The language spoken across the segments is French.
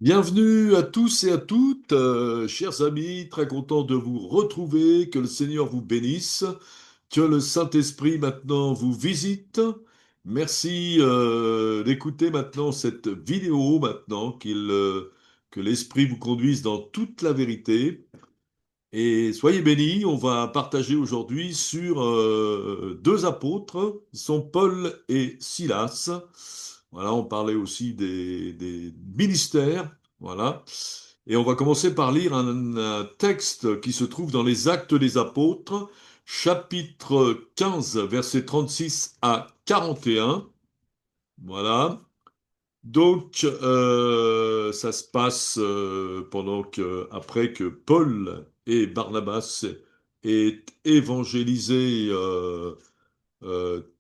Bienvenue à tous et à toutes, chers amis, très content de vous retrouver, que le Seigneur vous bénisse, que le Saint-Esprit maintenant vous visite. Merci d'écouter maintenant cette vidéo maintenant, que l'Esprit vous conduise dans toute la vérité. Et soyez bénis, on va partager aujourd'hui sur deux apôtres, qui sont Paul et Silas. Voilà, on parlait aussi des ministères. Voilà. Et on va commencer par lire un texte qui se trouve dans les Actes des Apôtres, chapitre 15, versets 36 à 41. Voilà. Donc, ça se passe après que Paul et Barnabas aient évangélisé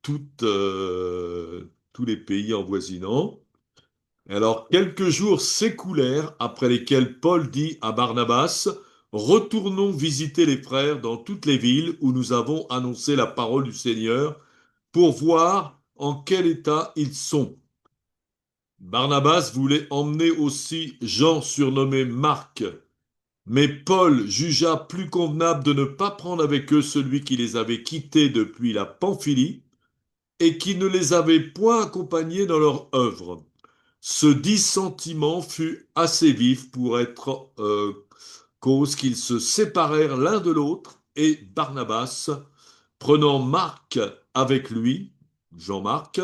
tous les pays envoisinants. Alors, quelques jours s'écoulèrent après lesquels Paul dit à Barnabas, retournons visiter les frères dans toutes les villes où nous avons annoncé la parole du Seigneur pour voir en quel état ils sont. Barnabas voulait emmener aussi Jean surnommé Marc, mais Paul jugea plus convenable de ne pas prendre avec eux celui qui les avait quittés depuis la Pamphylie et qui ne les avait point accompagnés dans leur œuvre. Ce dissentiment fut assez vif pour être cause qu'ils se séparèrent l'un de l'autre et Barnabas, prenant Marc avec lui, Jean-Marc,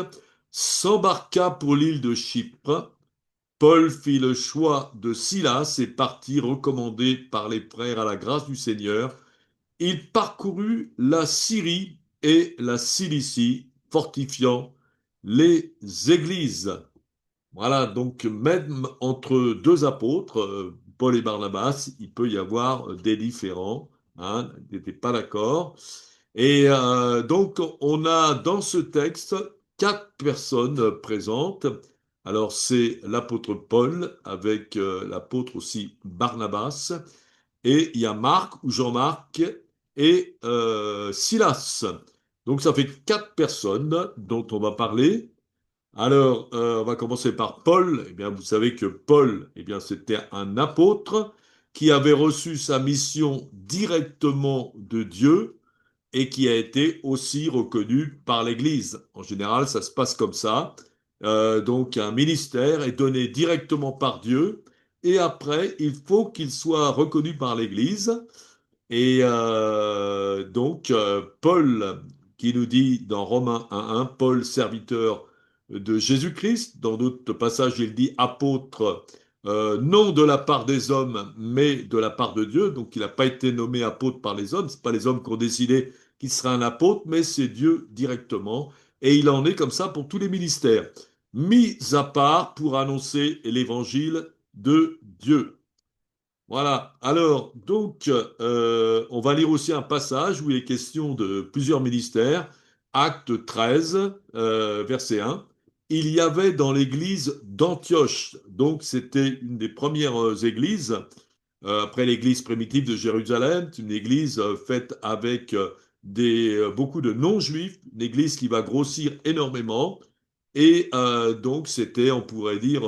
s'embarqua pour l'île de Chypre. Paul fit le choix de Silas et partit recommandé par les frères à la grâce du Seigneur. Il parcourut la Syrie et la Cilicie, fortifiant les églises. Voilà, donc même entre deux apôtres, Paul et Barnabas, il peut y avoir des différends, hein, ils n'étaient pas d'accord. Et donc on a dans ce texte quatre personnes présentes. Alors c'est l'apôtre Paul avec l'apôtre aussi Barnabas, et il y a Marc ou Jean-Marc et Silas. Donc ça fait quatre personnes dont on va parler. Alors, on va commencer par Paul. Eh bien, vous savez que Paul, eh bien, c'était un apôtre qui avait reçu sa mission directement de Dieu et qui a été aussi reconnu par l'Église. En général, ça se passe comme ça. Donc, un ministère est donné directement par Dieu et après, il faut qu'il soit reconnu par l'Église. Et Paul, qui nous dit dans Romains 1.1, Paul, serviteur de Jésus-Christ, dans d'autres passages, il dit apôtre, non de la part des hommes, mais de la part de Dieu. Donc, il n'a pas été nommé apôtre par les hommes. Ce pas les hommes qui ont décidé qu'il serait un apôtre, mais c'est Dieu directement. Et il en est comme ça pour tous les ministères, mis à part pour annoncer l'évangile de Dieu. Voilà. Alors, on va lire aussi un passage où il est question de plusieurs ministères. Acte 13, verset 1. Il y avait dans l'église d'Antioche, donc c'était une des premières églises, après l'église primitive de Jérusalem, une église faite avec beaucoup de non-juifs, une église qui va grossir énormément. Et donc, c'était, on pourrait dire,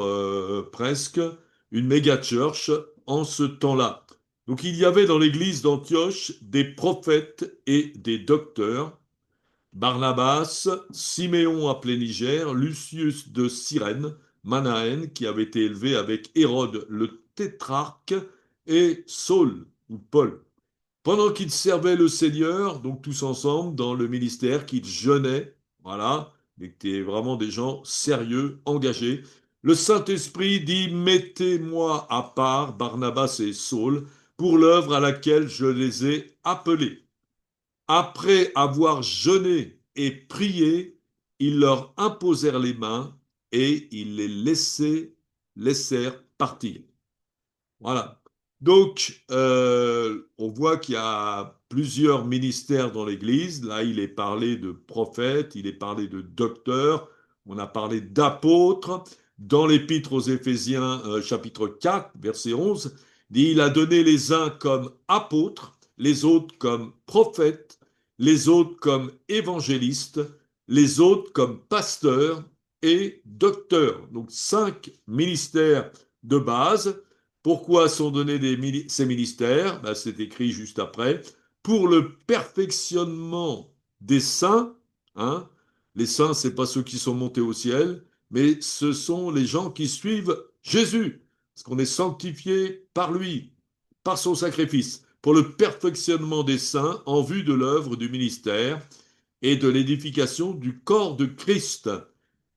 presque une méga church en ce temps-là. Donc, il y avait dans l'église d'Antioche des prophètes et des docteurs, Barnabas, Siméon appelé Niger, Lucius de Cyrène, Manaën, qui avait été élevé avec Hérode le tétrarque, et Saul, ou Paul. Pendant qu'ils servaient le Seigneur, donc tous ensemble dans le ministère, qu'ils jeûnaient, voilà, mais qui étaient vraiment des gens sérieux, engagés, le Saint-Esprit dit, mettez-moi à part Barnabas et Saul pour l'œuvre à laquelle je les ai appelés. Après avoir jeûné et prié, ils leur imposèrent les mains et ils les laissèrent partir. Voilà. Donc, on voit qu'il y a plusieurs ministères dans l'Église. Là, il est parlé de prophètes, il est parlé de docteurs, on a parlé d'apôtres. Dans l'Épître aux Éphésiens, chapitre 4, verset 11, dit, il a donné les uns comme apôtres, les autres comme prophètes, les autres comme évangélistes, les autres comme pasteurs et docteurs. Donc, cinq ministères de base. Pourquoi sont donnés ces ministères? Ben, c'est écrit juste après. Pour le perfectionnement des saints, hein. Les saints, c'est pas ceux qui sont montés au ciel, mais ce sont les gens qui suivent Jésus, parce qu'on est sanctifié par lui, par son sacrifice, pour le perfectionnement des saints en vue de l'œuvre du ministère et de l'édification du corps de Christ,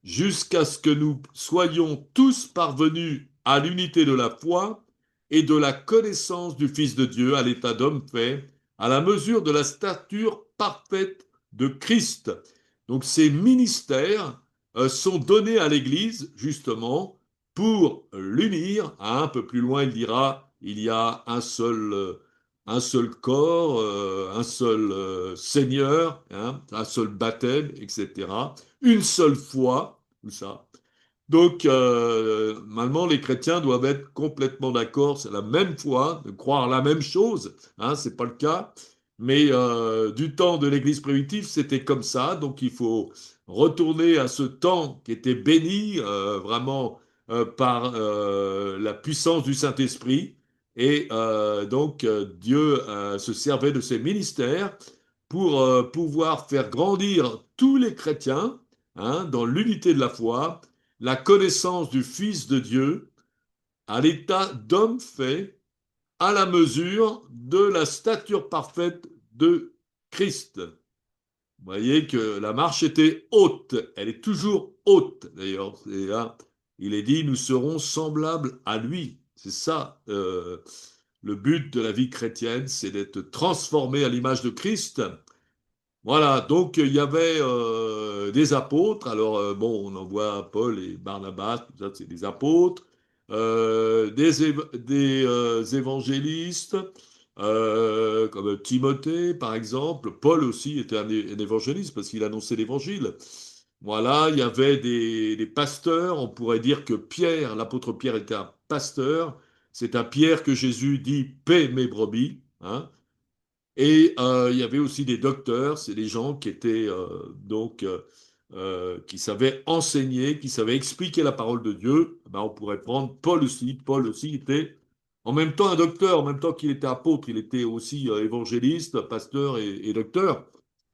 jusqu'à ce que nous soyons tous parvenus à l'unité de la foi et de la connaissance du Fils de Dieu, à l'état d'homme fait, à la mesure de la stature parfaite de Christ. Donc ces ministères sont donnés à l'Église justement pour l'unir. Un peu plus loin, il dira, il y a un seul corps, un seul Seigneur, hein, un seul baptême, etc. Une seule foi, tout ça. Donc, normalement, les chrétiens doivent être complètement d'accord, c'est la même foi, de croire la même chose, hein, c'est pas le cas. Mais du temps de l'Église primitive, c'était comme ça, donc il faut retourner à ce temps qui était béni vraiment par la puissance du Saint-Esprit. Et donc, Dieu se servait de ses ministères pour pouvoir faire grandir tous les chrétiens, hein, dans l'unité de la foi, la connaissance du Fils de Dieu, à l'état d'homme fait, à la mesure de la stature parfaite de Christ. Vous voyez que la marche était haute, elle est toujours haute d'ailleurs. Il est dit, nous serons semblables à lui. C'est ça, le but de la vie chrétienne, c'est d'être transformé à l'image de Christ. Voilà, donc il y avait des apôtres. Alors, bon, on en voit Paul et Barnabas, tout ça, c'est des apôtres, des évangélistes, comme Timothée, par exemple. Paul aussi était un évangéliste parce qu'il annonçait l'évangile. Voilà, il y avait des pasteurs. On pourrait dire que Pierre, l'apôtre Pierre, était un pasteur. C'est à Pierre que Jésus dit, paix mes brebis, hein. Et il y avait aussi des docteurs, c'est des gens qui étaient qui savaient enseigner, qui savaient expliquer la parole de Dieu. Ben, on pourrait prendre Paul aussi. Paul aussi était en même temps un docteur, en même temps qu'il était apôtre, il était aussi évangéliste, pasteur et docteur,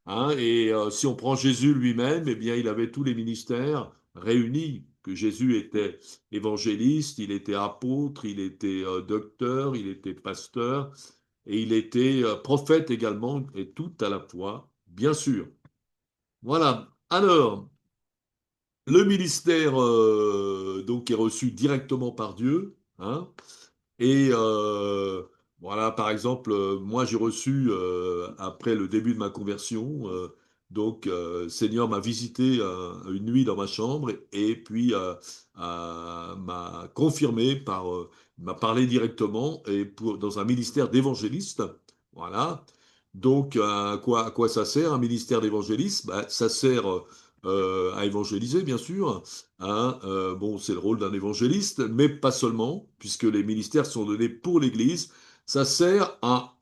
hein. Et si on prend Jésus lui-même, eh bien, il avait tous les ministères réunis. Que Jésus était évangéliste, il était apôtre, il était docteur, il était pasteur. Et il était prophète également, et tout à la fois, bien sûr. Voilà. Alors, le ministère donc est reçu directement par Dieu, hein. Et voilà, par exemple, moi j'ai reçu après le début de ma conversion, Seigneur m'a visité une nuit dans ma chambre et puis m'a confirmé m'a parlé directement et dans un ministère d'évangéliste. Voilà. Donc à quoi ça sert un ministère d'évangéliste? Ben, ça sert à évangéliser, bien sûr, hein. Bon, c'est le rôle d'un évangéliste, mais pas seulement, puisque les ministères sont donnés pour l'Église. Ça sert à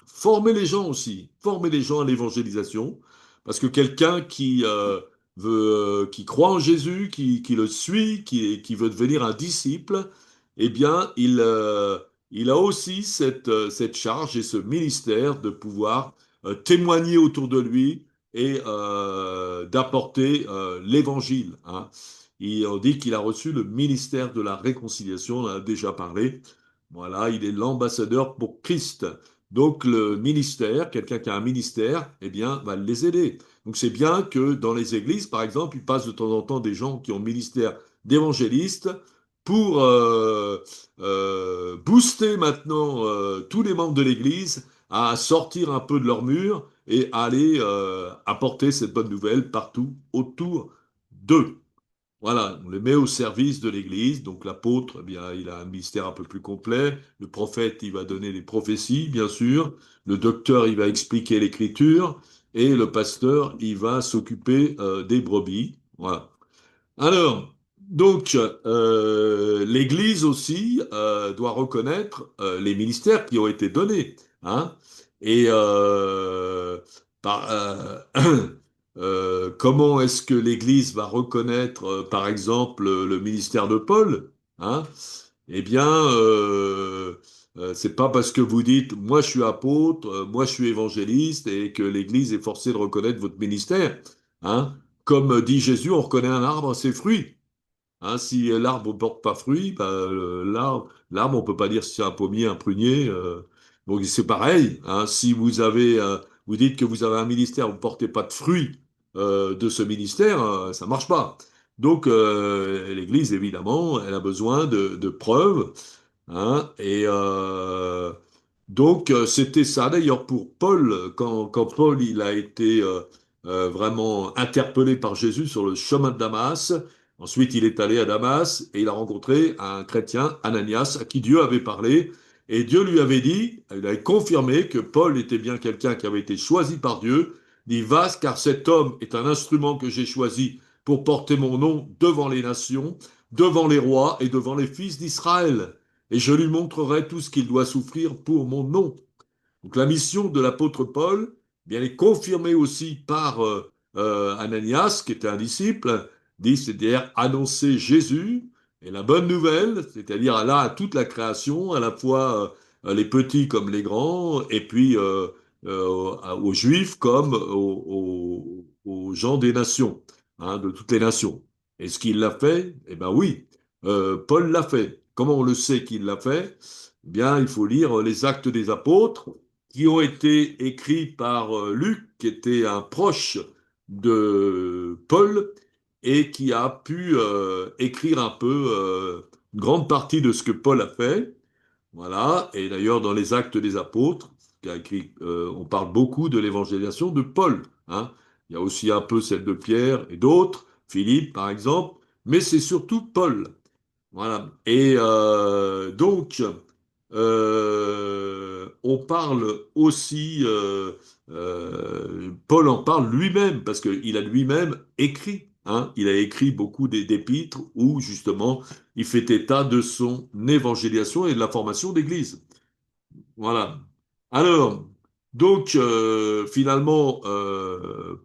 former les gens aussi, former les gens à l'évangélisation, parce que quelqu'un qui croit en Jésus, qui le suit, qui veut devenir un disciple, eh bien, il a aussi cette charge et ce ministère de pouvoir témoigner autour de lui et d'apporter l'évangile, hein. On dit qu'il a reçu le ministère de la réconciliation, on en a déjà parlé. Voilà, il est l'ambassadeur pour Christ. Donc le ministère, quelqu'un qui a un ministère, eh bien, va les aider. Donc c'est bien que dans les églises, par exemple, il passe de temps en temps des gens qui ont le ministère d'évangéliste pour booster maintenant tous les membres de l'église à sortir un peu de leur mur et à aller apporter cette bonne nouvelle partout autour d'eux. Voilà, on les met au service de l'Église. Donc l'apôtre, eh bien, il a un ministère un peu plus complet. Le prophète, il va donner les prophéties, bien sûr. Le docteur, il va expliquer l'Écriture. Et le pasteur, il va s'occuper des brebis. Voilà. Alors, donc, l'Église aussi doit reconnaître les ministères qui ont été donnés, hein. Et par, comment est-ce que l'Église va reconnaître, par exemple, le ministère de Paul, hein, eh bien, c'est pas parce que vous dites, moi je suis apôtre, moi je suis évangéliste, et que l'Église est forcée de reconnaître votre ministère, hein. Comme dit Jésus, on reconnaît un arbre à ses fruits. Hein, si l'arbre ne porte pas fruit, bah, l'arbre, on peut pas dire si c'est un pommier, un prunier. Donc c'est pareil. Hein, si vous dites que vous avez un ministère, vous ne portez pas de fruits de ce ministère, ça marche pas. Donc l'Église, évidemment, elle a besoin de preuves. Hein, c'était ça d'ailleurs pour Paul, quand Paul il a été vraiment interpellé par Jésus sur le chemin de Damas. Ensuite, il est allé à Damas et il a rencontré un chrétien, Ananias, à qui Dieu avait parlé. Et Dieu lui avait dit, il avait confirmé que Paul était bien quelqu'un qui avait été choisi par Dieu. Il dit, va, car cet homme est un instrument que j'ai choisi pour porter mon nom devant les nations, devant les rois et devant les fils d'Israël. Et je lui montrerai tout ce qu'il doit souffrir pour mon nom. Donc la mission de l'apôtre Paul, eh bien, elle est confirmée aussi par Ananias, qui était un disciple, dit, c'est-à-dire annoncer Jésus et la bonne nouvelle, c'est-à-dire là à toute la création, à la fois les petits comme les grands, et puis aux Juifs comme aux gens des nations, hein, de toutes les nations. Est-ce qu'il l'a fait? Eh bien oui, Paul l'a fait. Comment on le sait qu'il l'a fait? Eh bien, il faut lire les Actes des Apôtres, qui ont été écrits par Luc, qui était un proche de Paul, et qui a pu écrire un peu une grande partie de ce que Paul a fait. Voilà. Et d'ailleurs, dans les Actes des Apôtres, on parle beaucoup de l'évangélisation de Paul. Hein. Il y a aussi un peu celle de Pierre et d'autres, Philippe par exemple, mais c'est surtout Paul. Voilà. Et on parle aussi, Paul en parle lui-même, parce qu'il a lui-même écrit, hein, il a écrit beaucoup d'épîtres où justement il fait état de son évangélisation et de la formation d'église. Voilà. Alors, finalement,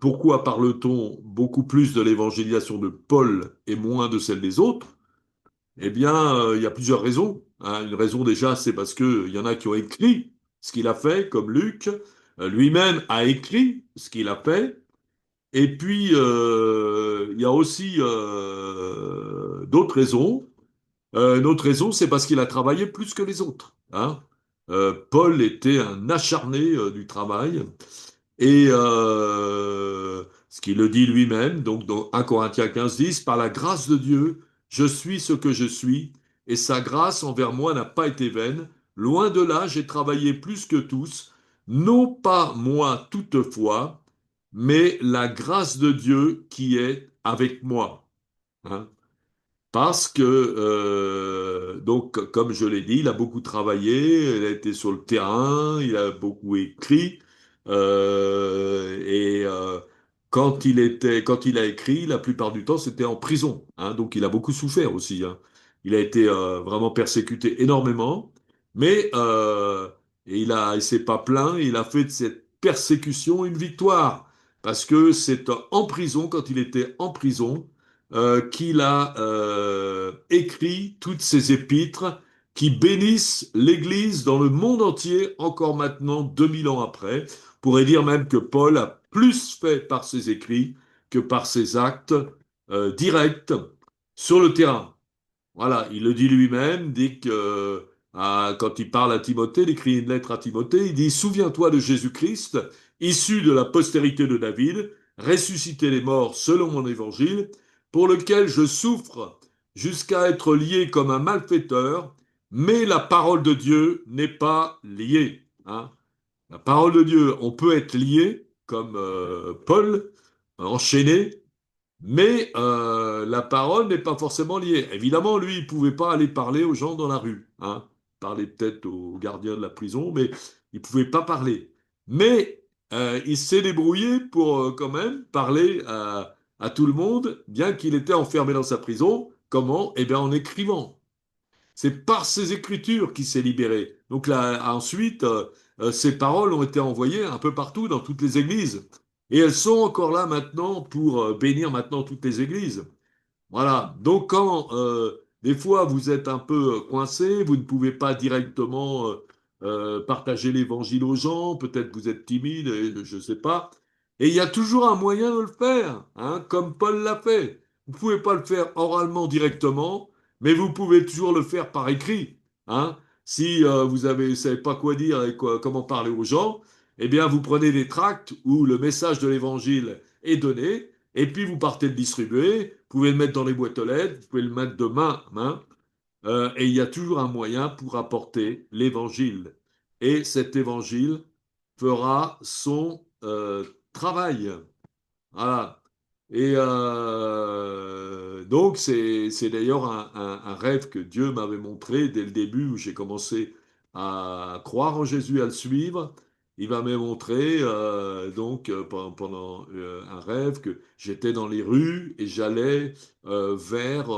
pourquoi parle-t-on beaucoup plus de l'évangélisation de Paul et moins de celle des autres? Eh bien, il y a plusieurs raisons. Hein. Une raison déjà, c'est parce que il y en a qui ont écrit ce qu'il a fait, comme Luc. Lui-même a écrit ce qu'il a fait. Et puis, il y a aussi d'autres raisons. Une autre raison, c'est parce qu'il a travaillé plus que les autres. Hein. Paul était un acharné du travail. Et ce qu'il le dit lui-même, donc dans 1 Corinthiens 15, 10, par la grâce de Dieu, je suis ce que je suis, et sa grâce envers moi n'a pas été vaine. Loin de là, j'ai travaillé plus que tous, non pas moi toutefois, mais la grâce de Dieu qui est avec moi. Hein. Parce que, comme je l'ai dit, il a beaucoup travaillé, il a été sur le terrain, il a beaucoup écrit, et quand il a écrit, la plupart du temps, c'était en prison, hein, donc il a beaucoup souffert aussi, hein. Il a été vraiment persécuté énormément, mais il s'est pas plaint, il a fait de cette persécution une victoire, parce que c'est en prison, quand il était en prison, qu'il a écrit toutes ces épîtres qui bénissent l'Église dans le monde entier, encore maintenant, 2000 ans après. On pourrait dire même que Paul a plus fait par ses écrits que par ses actes directs sur le terrain. Voilà, il le dit lui-même, dit que quand il parle à Timothée, il écrit une lettre à Timothée, il dit, souviens-toi de Jésus-Christ, issu de la postérité de David, ressuscité les morts selon mon évangile, pour lequel je souffre jusqu'à être lié comme un malfaiteur, mais la parole de Dieu n'est pas liée. Hein. La parole de Dieu, on peut être lié, comme Paul, enchaîné, mais la parole n'est pas forcément liée. Évidemment, lui, il pouvait pas aller parler aux gens dans la rue, hein. Parler peut-être aux gardiens de la prison, mais il pouvait pas parler. Mais il s'est débrouillé pour quand même parler à tout le monde, bien qu'il était enfermé dans sa prison. Comment? Eh bien, en écrivant. C'est par ses écritures qu'il s'est libéré. Donc là, ensuite, ces paroles ont été envoyées un peu partout dans toutes les églises. Et elles sont encore là maintenant pour bénir maintenant toutes les églises. Voilà. Donc des fois, vous êtes un peu coincé, vous ne pouvez pas directement partager l'évangile aux gens, peut-être vous êtes timide, je ne sais pas. Et il y a toujours un moyen de le faire, hein, comme Paul l'a fait. Vous ne pouvez pas le faire oralement directement, mais vous pouvez toujours le faire par écrit, hein. Si vous avez, savez pas quoi dire et comment parler aux gens, eh bien, vous prenez des tracts où le message de l'évangile est donné, et puis vous partez le distribuer. Vous pouvez le mettre dans les boîtes aux lettres, vous pouvez le mettre de main à main, et il y a toujours un moyen pour apporter l'évangile. Et cet évangile fera son travail. Voilà. Et donc, c'est d'ailleurs un rêve que Dieu m'avait montré dès le début où j'ai commencé à croire en Jésus, à le suivre. Il m'avait montré pendant un rêve que j'étais dans les rues et j'allais vers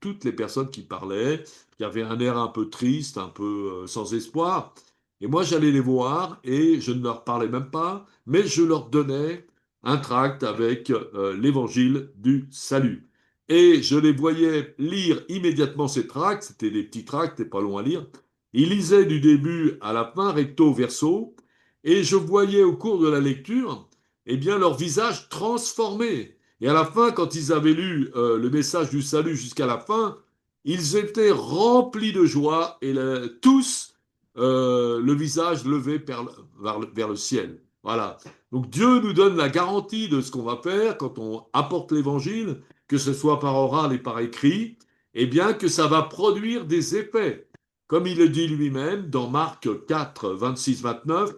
toutes les personnes qui parlaient, qui avaient un air un peu triste, un peu sans espoir. Et moi, j'allais les voir et je ne leur parlais même pas, mais je leur donnais un tract avec l'évangile du salut. Et je les voyais lire immédiatement ces tracts, c'était des petits tracts, c'était pas long à lire. Ils lisaient du début à la fin, recto verso, et je voyais au cours de la lecture, eh bien, leur visage transformé. Et à la fin, quand ils avaient lu le message du salut jusqu'à la fin, ils étaient remplis de joie et tous le visage levé vers le ciel. Voilà. Donc Dieu nous donne la garantie de ce qu'on va faire quand on apporte l'évangile, que ce soit par oral et par écrit, et bien que ça va produire des effets. Comme il le dit lui-même dans Marc 4, 26, 29,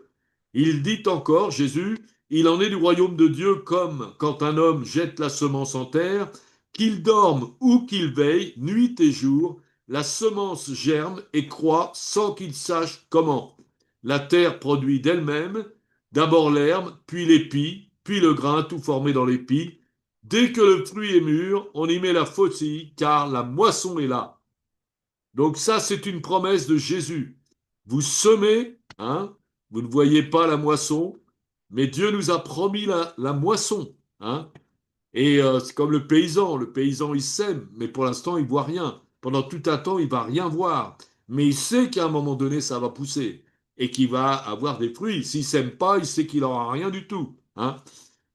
il dit encore, Jésus, il en est du royaume de Dieu comme quand un homme jette la semence en terre, qu'il dorme ou qu'il veille, nuit et jour, la semence germe et croît sans qu'il sache comment. La terre produit d'elle-même d'abord l'herbe, puis l'épi, puis le grain tout formé dans l'épi. Dès que le fruit est mûr, on y met la faucille, car la moisson est là. Donc ça, c'est une promesse de Jésus. Vous semez, hein, vous ne voyez pas la moisson, mais Dieu nous a promis la moisson, hein. Et c'est comme le paysan il sème, mais pour l'instant il voit rien. Pendant tout un temps il va rien voir, mais il sait qu'à un moment donné ça va pousser et qu'il va avoir des fruits. S'il sème pas, il sait qu'il aura rien du tout, hein.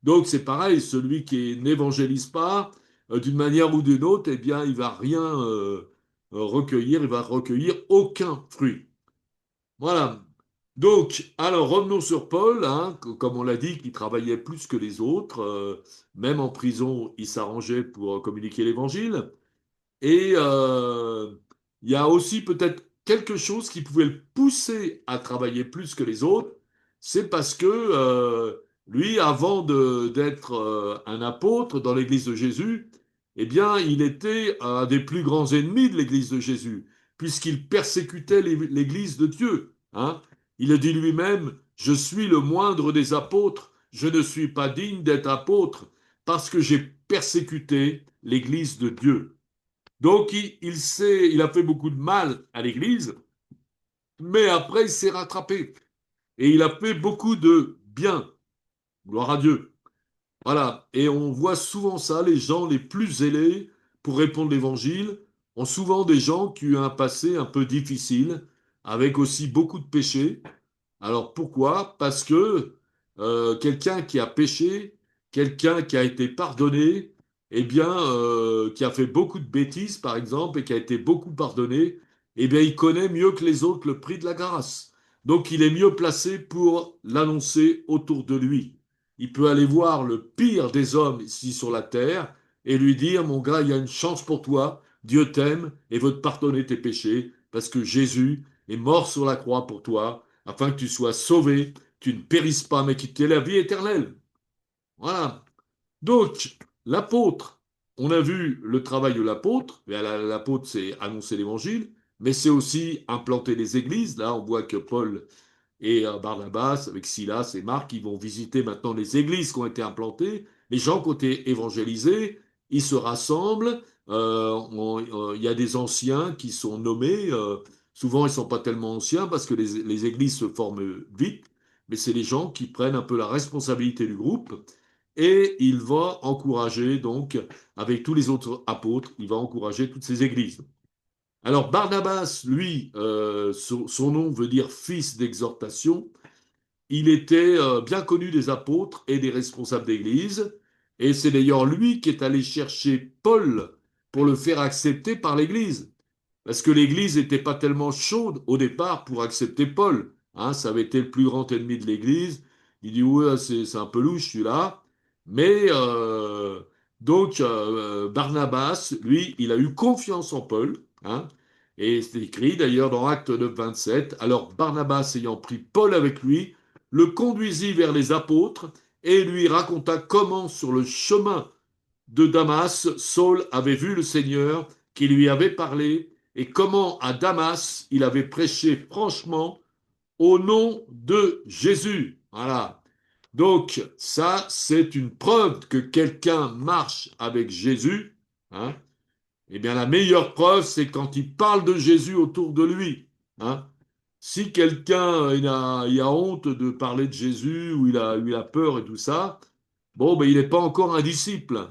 Donc c'est pareil, celui qui n'évangélise pas, d'une manière ou d'une autre, eh bien il va rien recueillir, il va recueillir aucun fruit. Voilà. Donc, alors revenons sur Paul, hein, comme on l'a dit, qui travaillait plus que les autres, même en prison, il s'arrangeait pour communiquer l'évangile. Et il y a aussi peut-être quelque chose qui pouvait le pousser à travailler plus que les autres, c'est parce que lui, avant d'être un apôtre dans l'Église de Jésus, eh bien, il était un des plus grands ennemis de l'Église de Jésus, puisqu'il persécutait l'Église de Dieu, hein. Il a dit lui-même, je suis le moindre des apôtres, je ne suis pas digne d'être apôtre, parce que j'ai persécuté l'Église de Dieu. Donc, il a fait beaucoup de mal à l'Église, mais après, il s'est rattrapé. Et il a fait beaucoup de bien. Gloire à Dieu. Voilà. Et on voit souvent ça, les gens les plus zélés pour répondre l'évangile ont souvent des gens qui ont eu un passé un peu difficile, avec aussi beaucoup de péchés. Alors pourquoi? Parce que quelqu'un qui a péché, quelqu'un qui a été pardonné, eh bien, qui a fait beaucoup de bêtises, par exemple, et qui a été beaucoup pardonné, eh bien, il connaît mieux que les autres le prix de la grâce. Donc, il est mieux placé pour l'annoncer autour de lui. Il peut aller voir le pire des hommes ici sur la terre et lui dire, mon gars, il y a une chance pour toi, Dieu t'aime et veut te pardonner tes péchés, parce que Jésus est mort sur la croix pour toi afin que tu sois sauvé, tu ne périsses pas, mais que tu aies la vie éternelle. Voilà. Donc, l'apôtre, on a vu le travail de l'apôtre. L'apôtre, c'est annoncer l'évangile, mais c'est aussi implanter les églises. Là, on voit que Paul et Barnabas, avec Silas et Marc, ils vont visiter maintenant les églises qui ont été implantées. Les gens qui ont été évangélisés, ils se rassemblent. Il y a des anciens qui sont nommés. Souvent, ils ne sont pas tellement anciens parce que les églises se forment vite, mais c'est les gens qui prennent un peu la responsabilité du groupe et il va encourager, donc, avec tous les autres apôtres, il va encourager toutes ces églises. Alors Barnabas, lui, son nom veut dire fils d'exhortation. Il était bien connu des apôtres et des responsables d'église, et c'est d'ailleurs lui qui est allé chercher Paul pour le faire accepter par l'église. Parce que l'Église n'était pas tellement chaude au départ pour accepter Paul. Hein, ça avait été le plus grand ennemi de l'Église. Il dit, ouais, c'est un peu louche celui-là. Mais Barnabas, lui, il a eu confiance en Paul. Hein, et c'est écrit d'ailleurs dans Acte 9, 27. Alors Barnabas, ayant pris Paul avec lui, le conduisit vers les apôtres et lui raconta comment sur le chemin de Damas, Saul avait vu le Seigneur qui lui avait parlé et comment à Damas il avait prêché franchement au nom de Jésus. Voilà. Donc ça, c'est une preuve que quelqu'un marche avec Jésus. Hein. Eh bien, la meilleure preuve, c'est quand il parle de Jésus autour de lui. Hein. Si quelqu'un il a honte de parler de Jésus ou il a peur et tout ça, bon, ben, il n'est pas encore un disciple.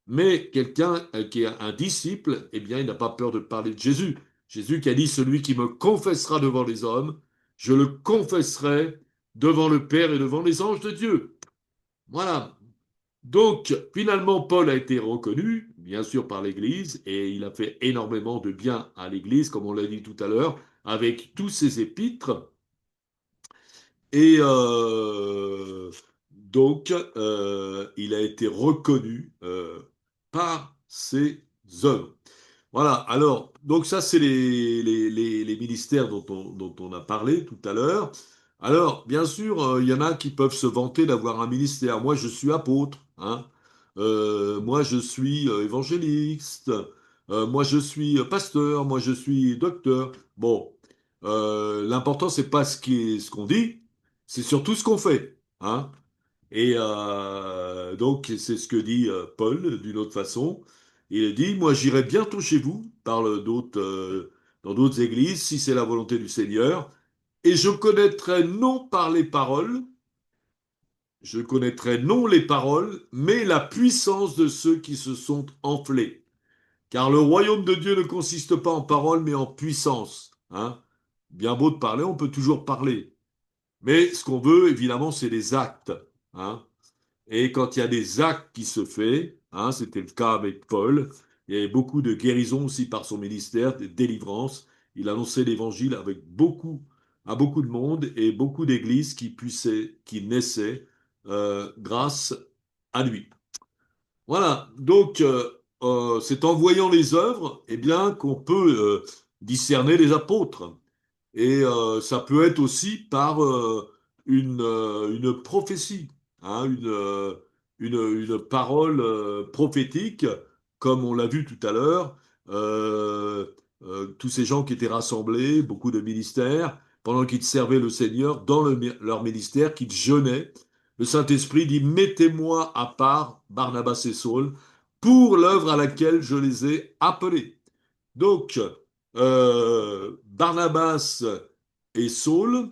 Mais quelqu'un qui est un disciple, eh bien, il n'a pas peur de parler de Jésus. Jésus qui a dit, celui qui me confessera devant les hommes, je le confesserai devant le Père et devant les anges de Dieu. Voilà. Donc, finalement, Paul a été reconnu, bien sûr, par l'Église, et il a fait énormément de bien à l'Église, comme on l'a dit tout à l'heure, avec tous ses épîtres. Et il a été reconnu par ses œuvres. Voilà, alors, donc ça, c'est les ministères dont on a parlé tout à l'heure. Alors, bien sûr, il y en a qui peuvent se vanter d'avoir un ministère. Moi, je suis apôtre, hein. Moi, je suis évangéliste. Moi, je suis pasteur. Moi, je suis docteur. Bon, l'important, c'est pas ce qu'on dit, c'est surtout ce qu'on fait, hein. Et donc, c'est ce que dit Paul d'une autre façon. Il dit, moi, j'irai bientôt chez vous, parle dans d'autres églises, si c'est la volonté du Seigneur, et je connaîtrai non par les paroles, je connaîtrai non les paroles, mais la puissance de ceux qui se sont enflés. Car le royaume de Dieu ne consiste pas en paroles, mais en puissance. Hein. Bien beau de parler, on peut toujours parler. Mais ce qu'on veut, évidemment, c'est des actes. Hein. Et quand il y a des actes qui se font, hein, c'était le cas avec Paul, il y avait beaucoup de guérisons aussi par son ministère, des délivrances. Il annonçait l'évangile avec à beaucoup de monde et beaucoup d'églises qui naissaient grâce à lui. Voilà, donc c'est en voyant les œuvres, eh bien, qu'on peut discerner les apôtres. Et ça peut être aussi par une prophétie, hein, une parole prophétique, comme on l'a vu tout à l'heure. Euh, tous ces gens qui étaient rassemblés, beaucoup de ministères, pendant qu'ils servaient le Seigneur dans leur ministère, qu'ils jeûnaient, le Saint-Esprit dit, mettez-moi à part Barnabas et Saul pour l'œuvre à laquelle je les ai appelés. Donc, Barnabas et Saul,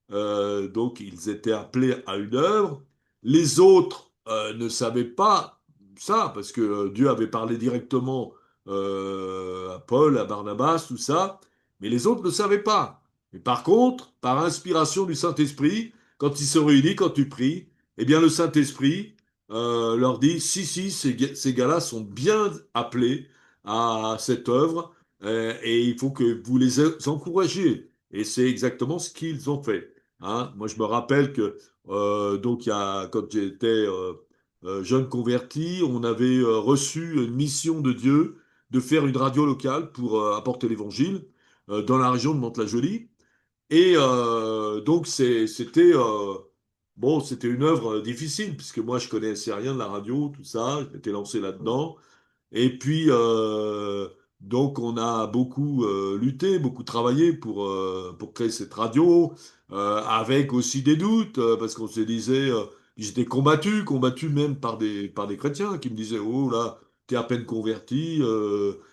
donc ils étaient appelés à une œuvre. Les autres ne savaient pas ça, parce que Dieu avait parlé directement à Paul, à Barnabas, tout ça, mais les autres ne savaient pas. Mais par contre, par inspiration du Saint-Esprit, quand ils se réunissent, quand tu pries, eh bien le Saint-Esprit leur dit, si, ces gars-là sont bien appelés à cette œuvre et il faut que vous les encouragiez. Et c'est exactement ce qu'ils ont fait. Hein. Moi, je me rappelle que quand j'étais jeune converti, on avait reçu une mission de Dieu de faire une radio locale pour apporter l'évangile dans la région de Mantes-la-Jolie. Et c'était une œuvre difficile puisque moi je connaissais rien de la radio, tout ça. Je m'étais lancé là-dedans. Et puis, donc, on a beaucoup lutté, beaucoup travaillé pour créer cette radio, avec aussi des doutes, parce qu'on se disait, j'étais combattu même par des chrétiens qui me disaient, oh là, t'es à peine converti,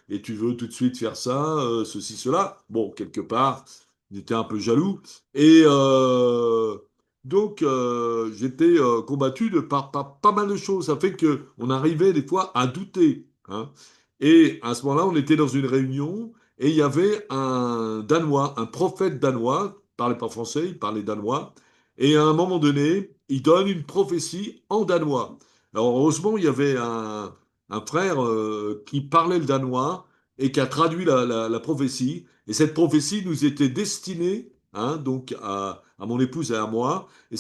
et tu veux tout de suite faire ça, ceci, cela. Bon, quelque part, j'étais un peu jaloux. Et Donc, j'étais combattu par pas mal de choses. Ça fait que on arrivait des fois à douter, hein. Et à ce moment-là, on était dans une réunion et il y avait un Danois, un prophète danois, il parlait pas français, il parlait danois. Et à un moment donné, il donne une prophétie en danois. Alors, heureusement, il y avait un frère qui parlait le danois et qui a traduit la prophétie. Et cette prophétie nous était destinée, hein, donc à mon épouse et à moi. Et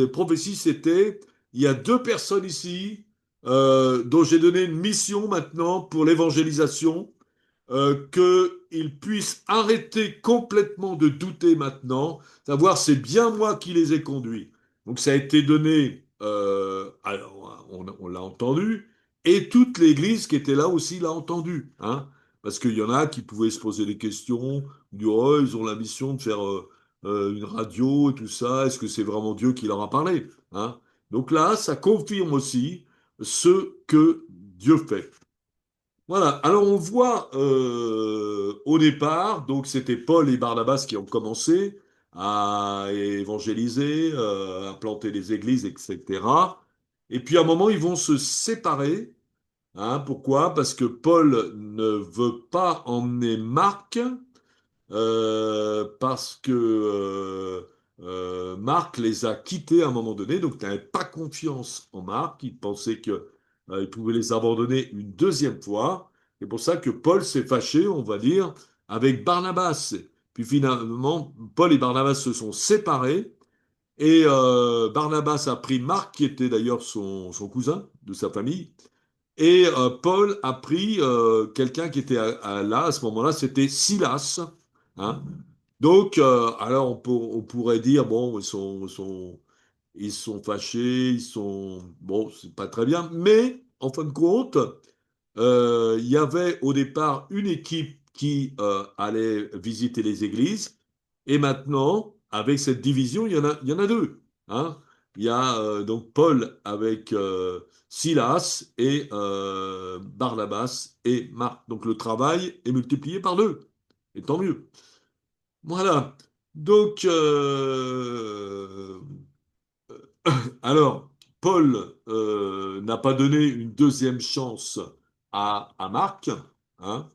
prophétie, c'était, il y a deux personnes ici dont j'ai donné une mission maintenant pour l'évangélisation, qu'ils puissent arrêter complètement de douter maintenant, savoir c'est bien moi qui les ai conduits. Donc ça a été donné, alors on l'a entendu, et toute l'Église qui était là aussi l'a entendu, hein, parce qu'il y en a qui pouvaient se poser des questions, dire oh, ils ont la mission de faire une radio et tout ça, est-ce que c'est vraiment Dieu qui leur a parlé, hein? Donc là, ça confirme aussi ce que Dieu fait. Voilà, alors on voit au départ, donc c'était Paul et Barnabas qui ont commencé à évangéliser, à planter des églises, etc. Et puis à un moment, ils vont se séparer, hein. Pourquoi? Parce que Paul ne veut pas emmener Marc, parce que Marc les a quittés à un moment donné, donc tu n'avais pas confiance en Marc, il pensait que il pouvait les abandonner une deuxième fois. C'est pour ça que Paul s'est fâché, on va dire, avec Barnabas. Puis finalement, Paul et Barnabas se sont séparés et Barnabas a pris Marc, qui était d'ailleurs son cousin de sa famille, et Paul a pris quelqu'un qui était là à ce moment-là, c'était Silas, hein. Donc, alors on pourrait dire, bon, ils sont fâchés, ils sont... Bon, c'est pas très bien, mais en fin de compte, il y avait au départ une équipe qui allait visiter les églises, et maintenant, avec cette division, il y en a deux, hein. Il y a donc Paul avec Silas et Barnabas et Marc. Donc le travail est multiplié par deux, et tant mieux. Voilà. Donc, alors, Paul n'a pas donné une deuxième chance à Marc, hein,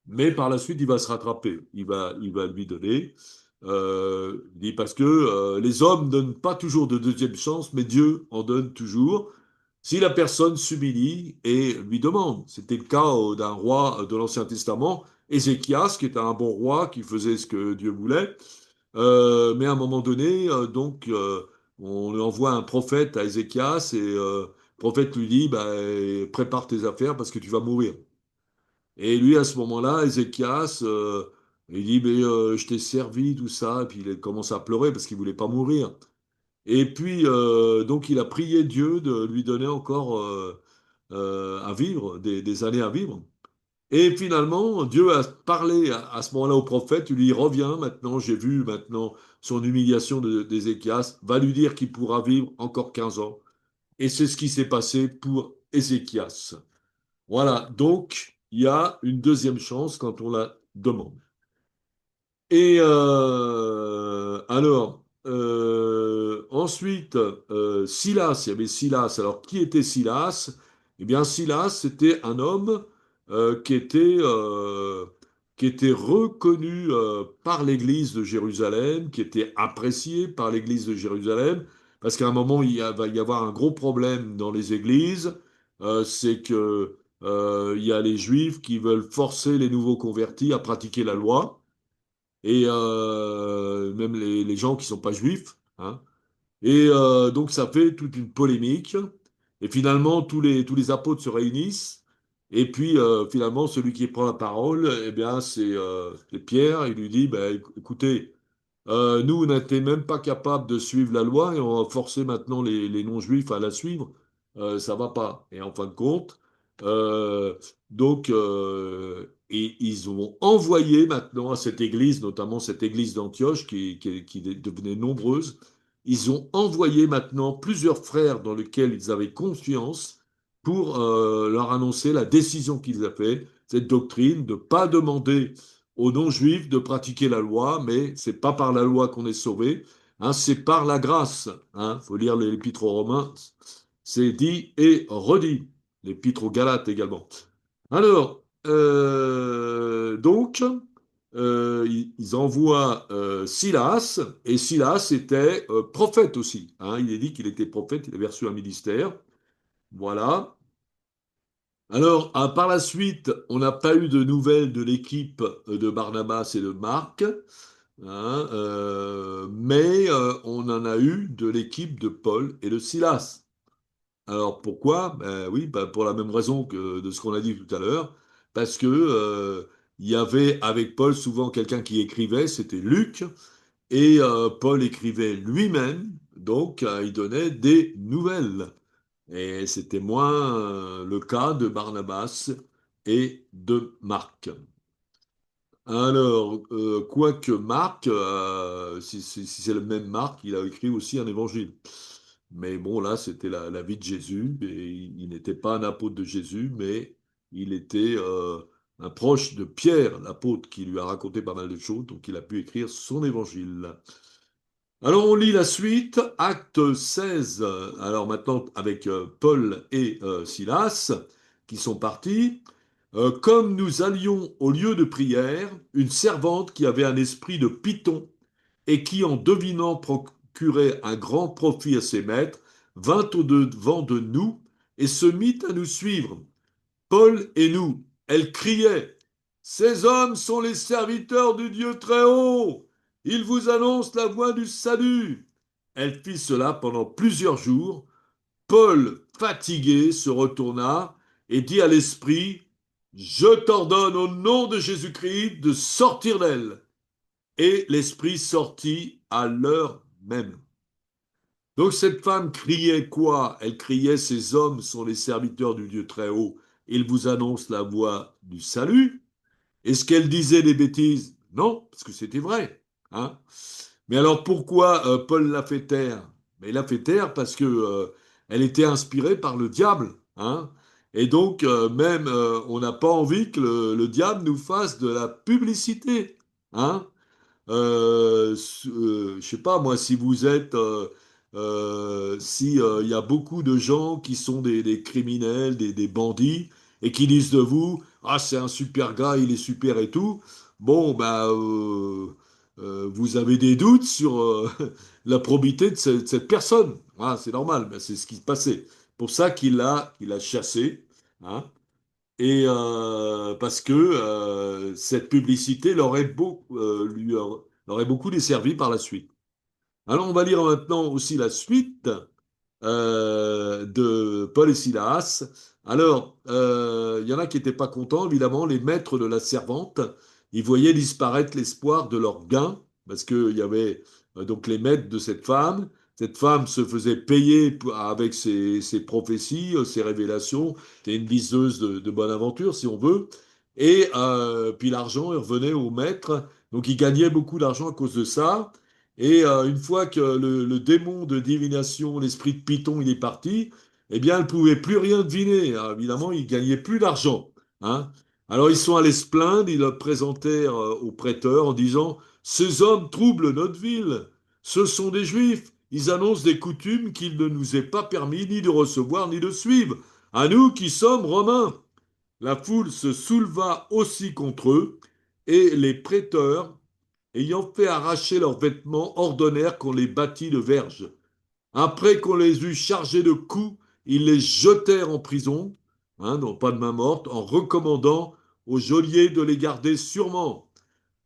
mais par la suite, il va se rattraper. Il va lui donner. Il dit parce que les hommes ne donnent pas toujours de deuxième chance, mais Dieu en donne toujours. Si la personne s'humilie et lui demande. C'était le cas d'un roi de l'Ancien Testament, Ézéchias, qui était un bon roi, qui faisait ce que Dieu voulait. Mais à un moment donné, on lui envoie un prophète à Ézéchias et le prophète lui dit, bah, prépare tes affaires parce que tu vas mourir. Et lui, à ce moment-là, Ézéchias, il dit, mais je t'ai servi, tout ça. Et puis il commence à pleurer parce qu'il voulait pas mourir. Et puis, donc, il a prié Dieu de lui donner encore à vivre, des années à vivre. Et finalement, Dieu a parlé à ce moment-là au prophète, il lui dit, reviens maintenant, j'ai vu maintenant son humiliation d'Ézéchias, va lui dire qu'il pourra vivre encore 15 ans. Et c'est ce qui s'est passé pour Ézéchias. Voilà, donc il y a une deuxième chance quand on la demande. Et alors, ensuite, Silas, il y avait Silas. Alors, qui était Silas? Eh bien, Silas, c'était un homme euh, qui était, euh, qui était reconnu par l'Église de Jérusalem, qui était apprécié par l'Église de Jérusalem, parce qu'à un moment, va y avoir un gros problème dans les églises, c'est que il y a les Juifs qui veulent forcer les nouveaux convertis à pratiquer la loi et même les gens qui sont pas juifs, hein. Et donc ça fait toute une polémique. Et finalement, tous les apôtres se réunissent. Et puis finalement, celui qui prend la parole, eh bien, c'est Pierre. Il lui dit, ben, écoutez, nous, on n'était même pas capables de suivre la loi et on va forcer maintenant les non-juifs à la suivre. Ça va pas. Et en fin de compte, euh, et ils ont envoyé maintenant à cette église, notamment cette église d'Antioche qui devenait nombreuse, ils ont envoyé maintenant plusieurs frères dans lesquels ils avaient confiance pour leur annoncer la décision qu'ils avaient fait, cette doctrine de ne pas demander aux non-juifs de pratiquer la loi, mais c'est pas par la loi qu'on est sauvé, Hein, c'est par la grâce. Hein, faut lire l'Épître aux Romains. C'est dit et redit. L'Épître aux Galates également. Alors, donc, ils envoient Silas, et Silas était prophète aussi. Hein, il est dit qu'il était prophète, il avait reçu un ministère. Voilà. Alors, par la suite, on n'a pas eu de nouvelles de l'équipe de Barnabas et de Marc, hein, mais on en a eu de l'équipe de Paul et de Silas. Alors pourquoi? Ben oui, ben pour la même raison que de ce qu'on a dit tout à l'heure, parce que il y avait avec Paul souvent quelqu'un qui écrivait, c'était Luc, et Paul écrivait lui-même, donc il donnait des nouvelles. Et c'était moins le cas de Barnabas et de Marc. Alors, quoique Marc, si c'est le même Marc, il a écrit aussi un évangile. Mais bon, là, c'était la vie de Jésus, et il n'était pas un apôtre de Jésus, mais il était un proche de Pierre, l'apôtre, qui lui a raconté pas mal de choses, donc il a pu écrire son évangile. Alors, on lit la suite, acte 16. Alors maintenant, avec Paul et Silas, qui sont partis. Comme nous allions au lieu de prière, une servante qui avait un esprit de python et qui, en devinant procurer un grand profit à ses maîtres, vint au-devant de nous et se mit à nous suivre. Paul et nous, elle criait, ces hommes sont les serviteurs du Dieu très haut. Ils vous annoncent la voie du salut. Elle fit cela pendant plusieurs jours. Paul, fatigué, se retourna et dit à l'esprit, je t'ordonne au nom de Jésus-Christ de sortir d'elle. Et l'esprit sortit à l'heure même. Donc cette femme criait quoi? Elle criait, ces hommes sont les serviteurs du Dieu très haut. Ils vous annoncent la voie du salut. Est-ce qu'elle disait des bêtises? Non, parce que c'était vrai. Hein. Mais alors pourquoi Paul l'a fait taire? Mais il l'a fait taire parce que elle était inspirée par le diable. Hein. Et donc même on n'a pas envie que le diable nous fasse de la publicité. Hein. Je sais pas moi si vous êtes si il y a beaucoup de gens qui sont des criminels, des bandits et qui disent de vous ah c'est un super gars, il est super et tout. Bon bah vous avez des doutes sur la probité de cette personne. Ah, c'est normal, ben, c'est ce qui se passait. Pour ça qu'il a chassé. Hein. Et parce que cette publicité leur aurait beaucoup desservi par la suite. Alors on va lire maintenant aussi la suite de Paul et Silas. Alors, il y en a qui n'étaient pas contents, évidemment, les maîtres de la servante, ils voyaient disparaître l'espoir de leur gain, parce qu'il y avait donc les maîtres de cette femme. Cette femme se faisait payer avec ses prophéties, ses révélations. C'était une liseuse de bonne aventure, si on veut. Et puis l'argent, il revenait au maître. Donc il gagnait beaucoup d'argent à cause de ça. Et une fois que le démon de divination, l'esprit de Python, il est parti, eh bien, elle ne pouvait plus rien deviner. Alors, évidemment, il gagnait plus d'argent. Hein. Alors, ils sont allés se plaindre, ils le présentèrent au prêteur en disant, ces hommes troublent notre ville. Ce sont des Juifs. Ils annoncent des coutumes qu'il ne nous est pas permis ni de recevoir ni de suivre. À nous qui sommes Romains. La foule se souleva aussi contre eux, et les prêteurs, ayant fait arracher leurs vêtements, ordonnèrent qu'on les bâtît de verges. Après qu'on les eut chargés de coups, ils les jetèrent en prison, hein, non pas de main morte, en recommandant au geôlier de les garder sûrement.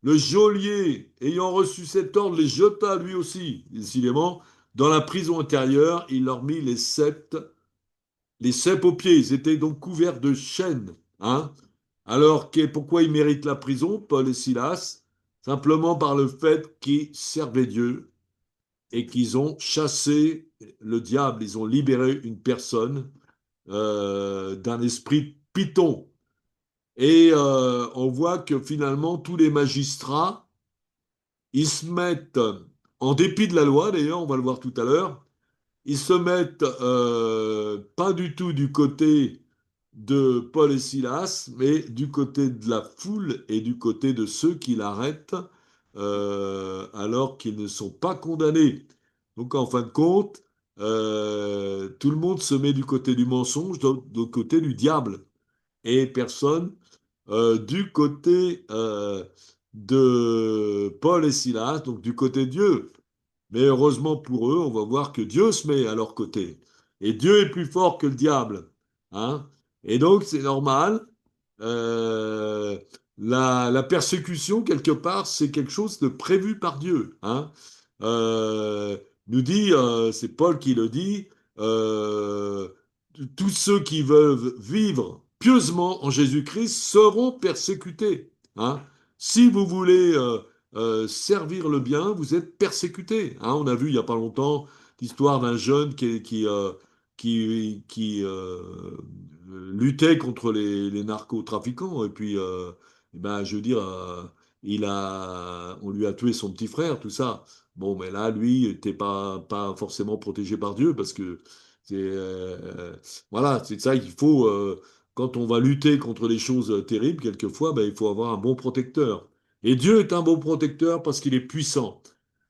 Le geôlier, ayant reçu cet ordre, les jeta lui aussi, décidément, dans la prison intérieure. Il leur mit les cèpes aux pieds. Ils étaient donc couverts de chaînes. Hein. Alors, pourquoi ils méritent la prison, Paul et Silas? Simplement par le fait qu'ils servaient Dieu et qu'ils ont chassé le diable. Ils ont libéré une personne d'un esprit python. Et on voit que finalement, tous les magistrats, ils se mettent, en dépit de la loi d'ailleurs, on va le voir tout à l'heure, ils se mettent pas du tout du côté de Paul et Silas, mais du côté de la foule et du côté de ceux qui l'arrêtent alors qu'ils ne sont pas condamnés. Donc, en fin de compte, tout le monde se met du côté du mensonge, du côté du diable, et personne du côté de Paul et Silas, donc du côté de Dieu. Mais heureusement pour eux, on va voir que Dieu se met à leur côté. Et Dieu est plus fort que le diable. Hein. Et donc, c'est normal. Euh, la persécution, quelque part, c'est quelque chose de prévu par Dieu. Hein. Euh, nous dit, c'est Paul qui le dit, euh, tous ceux qui veulent vivre pieusement en Jésus-Christ seront persécutés. Hein. Si vous voulez servir le bien, vous êtes persécuté. Hein. On a vu il n'y a pas longtemps l'histoire d'un jeune qui luttait contre les narcotrafiquants. Et puis, ben, je veux dire, on lui a tué son petit frère, tout ça. Bon, mais là, lui, n'était pas forcément protégé par Dieu parce que voilà, c'est ça, il faut, quand on va lutter contre les choses terribles, quelquefois, ben, il faut avoir un bon protecteur. Et Dieu est un bon protecteur parce qu'il est puissant.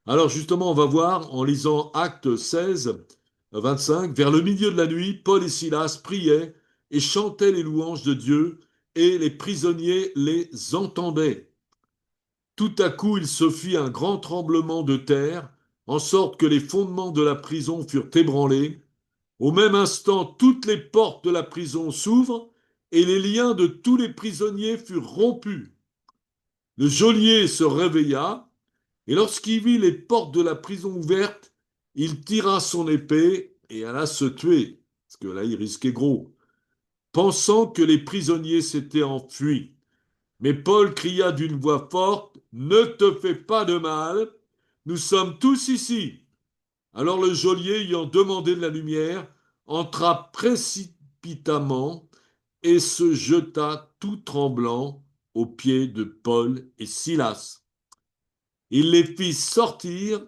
Alors justement, on va voir en lisant Actes 16, 25, vers le milieu de la nuit, Paul et Silas priaient et chantaient les louanges de Dieu, et les prisonniers les entendaient. Tout à coup, il se fit un grand tremblement de terre, en sorte que les fondements de la prison furent ébranlés. Au même instant, toutes les portes de la prison s'ouvrent, et les liens de tous les prisonniers furent rompus. Le geôlier se réveilla, et lorsqu'il vit les portes de la prison ouvertes, il tira son épée et alla se tuer, parce que là, il risquait gros, pensant que les prisonniers s'étaient enfuis. Mais Paul cria d'une voix forte, ne te fais pas de mal, nous sommes tous ici. Alors le geôlier, ayant demandé de la lumière, entra précipitamment et se jeta tout tremblant aux pieds de Paul et Silas. Il les fit sortir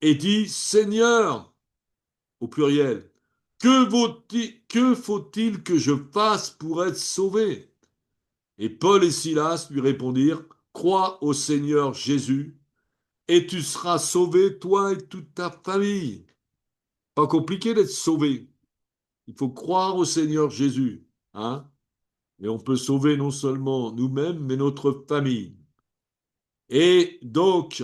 et dit, Seigneur, au pluriel, que faut-il que je fasse pour être sauvé? Et Paul et Silas lui répondirent, crois au Seigneur Jésus, et tu seras sauvé, toi et toute ta famille. Pas compliqué d'être sauvé. Il faut croire au Seigneur Jésus. Hein? Et on peut sauver non seulement nous-mêmes, mais notre famille. Et donc,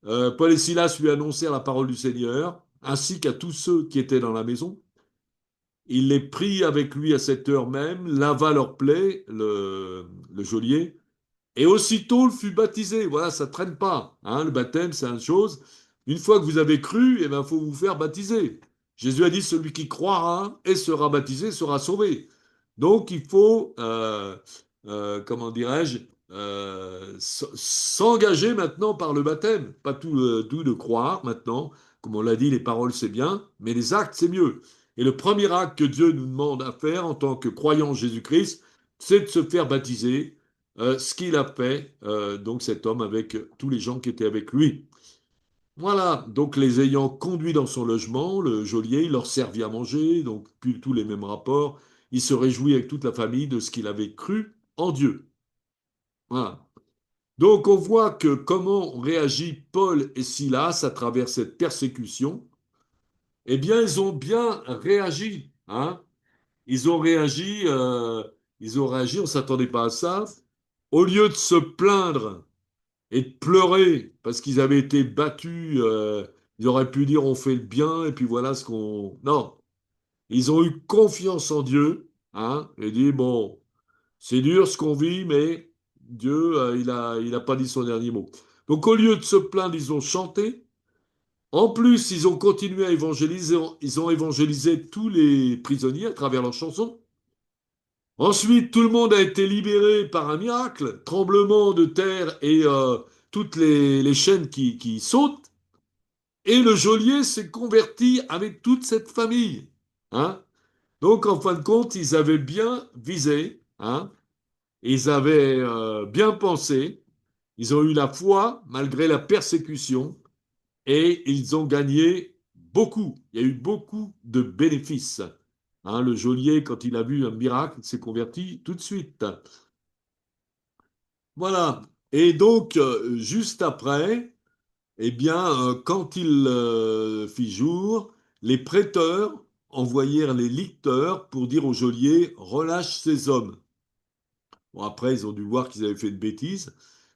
Paul et Silas lui annoncèrent la parole du Seigneur, ainsi qu'à tous ceux qui étaient dans la maison. Il les prit avec lui à cette heure même, lava leurs plaies, le geôlier, et aussitôt il fut baptisé. Voilà, ça ne traîne pas. Hein, le baptême, c'est une chose. Une fois que vous avez cru, eh ben, faut vous faire baptiser. Jésus a dit, celui qui croira et sera baptisé sera sauvé. Donc il faut, comment dirais-je, s'engager maintenant par le baptême. Pas tout de croire maintenant. Comme on l'a dit, les paroles c'est bien, mais les actes c'est mieux. Et le premier acte que Dieu nous demande à faire en tant que croyant en Jésus-Christ, c'est de se faire baptiser, ce qu'il a fait, donc cet homme avec tous les gens qui étaient avec lui. Voilà, donc les ayant conduits dans son logement, le geôlier, il leur servit à manger, donc plus tous les mêmes rapports. Il se réjouit avec toute la famille de ce qu'il avait cru en Dieu. Voilà. Donc on voit que comment réagit Paul et Silas à travers cette persécution. Eh bien, ils ont bien réagi. Hein. Ils ont réagi, on ne s'attendait pas à ça. Au lieu de se plaindre et de pleurer parce qu'ils avaient été battus. Ils auraient pu dire on fait le bien et puis voilà ce qu'on. Non, ils ont eu confiance en Dieu, hein, et dit bon, c'est dur ce qu'on vit, mais Dieu, il a pas dit son dernier mot. Donc au lieu de se plaindre, ils ont chanté. En plus, ils ont continué à évangéliser. Ils ont évangélisé tous les prisonniers à travers leurs chansons. Ensuite, tout le monde a été libéré par un miracle, tremblement de terre et toutes les chaînes qui sautent. Et le geôlier s'est converti avec toute cette famille. Hein. Donc, en fin de compte, ils avaient bien visé, hein. Ils avaient bien pensé, ils ont eu la foi malgré la persécution et ils ont gagné beaucoup. Il y a eu beaucoup de bénéfices. Hein, le geôlier, quand il a vu un miracle, s'est converti tout de suite. Voilà. Et donc, juste après, Eh bien, quand il fit jour, les prêteurs envoyèrent les licteurs pour dire au geôlier, relâche ces hommes. Bon, après, ils ont dû voir qu'ils avaient fait une bêtise.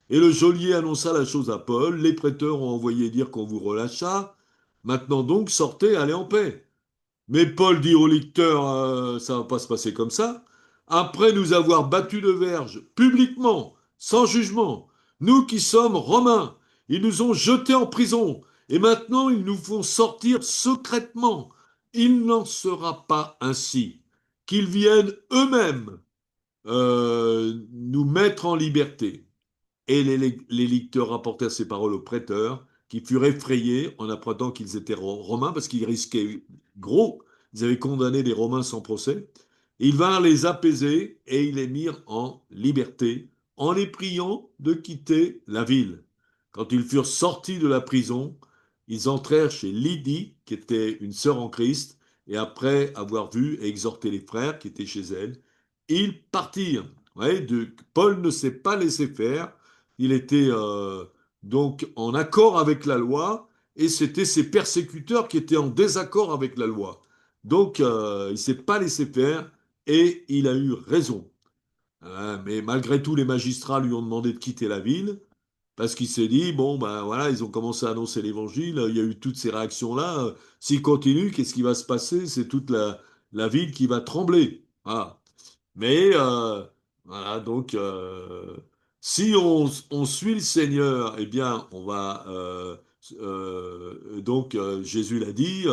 Et le geôlier annonça la chose à Paul. Les prêteurs ont envoyé dire qu'on vous relâcha. Maintenant donc, sortez, allez en paix. Mais Paul dit au lecteur, ça va pas se passer comme ça. Après nous avoir battus de verge publiquement, sans jugement, nous qui sommes romains, ils nous ont jetés en prison et maintenant ils nous font sortir secrètement. Il n'en sera pas ainsi. Qu'ils viennent eux-mêmes nous mettre en liberté. Et les lecteurs rapportèrent ces paroles aux prêteurs, qui furent effrayés en apprenant qu'ils étaient romains, parce qu'ils risquaient gros. Ils avaient condamné les Romains sans procès. Ils vinrent les apaiser et ils les mirent en liberté, en les priant de quitter la ville. Quand ils furent sortis de la prison, ils entrèrent chez Lydie, qui était une sœur en Christ, et après avoir vu et exhorté les frères qui étaient chez elle, ils partirent. Ouais, Paul ne s'est pas laissé faire. Il était donc en accord avec la loi et c'était ses persécuteurs qui étaient en désaccord avec la loi. Donc il ne s'est pas laissé faire et il a eu raison. Mais malgré tout, les magistrats lui ont demandé de quitter la ville parce qu'il s'est dit, bon, ben voilà, ils ont commencé à annoncer l'évangile, il y a eu toutes ces réactions-là. S'ils continuent, qu'est-ce qui va se passer? C'est toute la ville qui va trembler. Voilà. Mais voilà, donc si on suit le Seigneur, eh bien, on va donc Jésus l'a dit,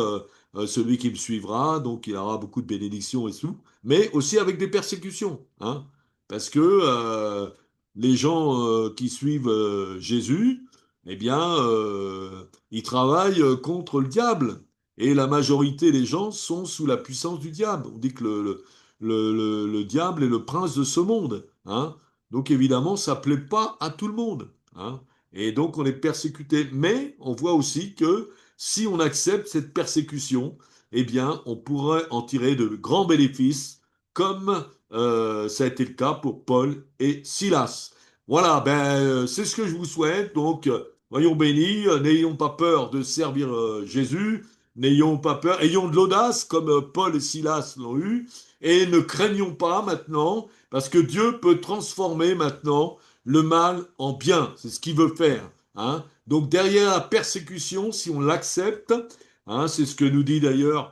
celui qui me suivra, donc il aura beaucoup de bénédictions et tout, mais aussi avec des persécutions, hein, parce que les gens qui suivent Jésus, eh bien, ils travaillent contre le diable. Et la majorité des gens sont sous la puissance du diable. On dit que le diable est le prince de ce monde, hein. Donc évidemment, ça ne plaît pas à tout le monde, hein. Et donc on est persécuté. Mais on voit aussi que si on accepte cette persécution, eh bien, on pourrait en tirer de grands bénéfices, comme ça a été le cas pour Paul et Silas. Voilà, ben, c'est ce que je vous souhaite. Donc, voyons bénis, n'ayons pas peur de servir Jésus, n'ayons pas peur, ayons de l'audace comme Paul et Silas l'ont eu, et ne craignons pas maintenant, parce que Dieu peut transformer maintenant le mal en bien. C'est ce qu'il veut faire, hein. Donc derrière la persécution, si on l'accepte, hein, c'est ce que nous dit d'ailleurs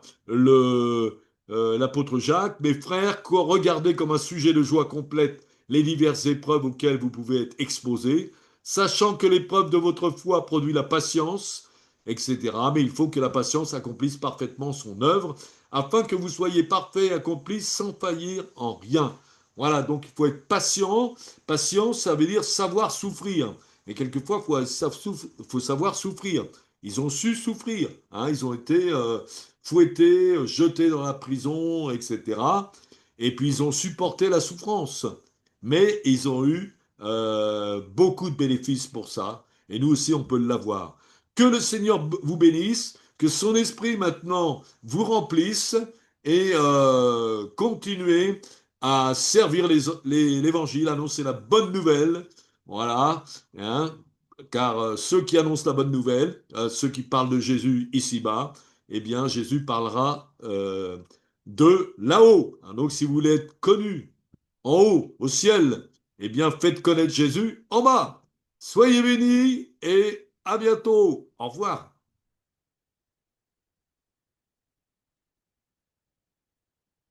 l'apôtre Jacques, mes frères, regardez comme un sujet de joie complète les diverses épreuves auxquelles vous pouvez être exposés, sachant que l'épreuve de votre foi produit la patience, etc. Mais il faut que la patience accomplisse parfaitement son œuvre, afin que vous soyez parfaits et accomplis sans faillir en rien. Voilà, donc il faut être patient. Patience, ça veut dire savoir souffrir. Et quelquefois, faut savoir souffrir. Ils ont su souffrir, hein, ils ont été fouettés, jetés dans la prison, etc. Et puis ils ont supporté la souffrance. Mais ils ont eu beaucoup de bénéfices pour ça. Et nous aussi, on peut l'avoir. Que le Seigneur vous bénisse, que son esprit maintenant vous remplisse et continuez à servir l'évangile, annoncer la bonne nouvelle. Voilà, hein, car ceux qui annoncent la bonne nouvelle, ceux qui parlent de Jésus ici-bas, eh bien Jésus parlera de là-haut, hein. Donc si vous voulez être connu en haut, au ciel, eh bien faites connaître Jésus en bas. Soyez bénis et à bientôt. Au revoir.